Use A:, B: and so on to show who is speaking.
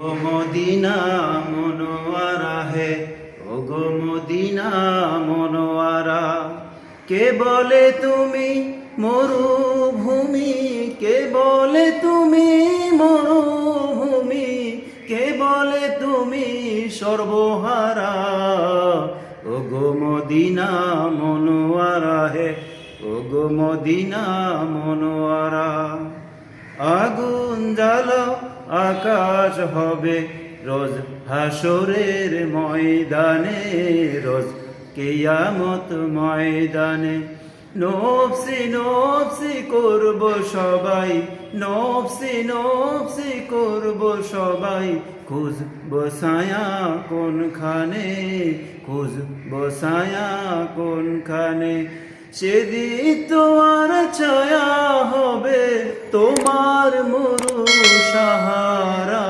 A: ও Medina Monowara হে, ও গো Medina Monowara. কে বলে তুমি মরুভূমি, কে বলে তুমি মরুভূমি, কে বলে তুমি সর্বহারা। ও গো মদিনা মনোয়ারা হে, ও গো মদিনা মনোয়ারা। আগুন জ্বালাও আকাশ হবে রোজ হাসরের ময়দানে, রোজ কিয়ামত ময়দানে। নফসি নফসি করব সবাই, নফসি নফসি করব সবাই। খুঁজব ছায়া কোনখানে, খুঁজব ছায়া কোনখানে। সেদিন তোমার ছায়া হবে তোমার মরু সাহারা।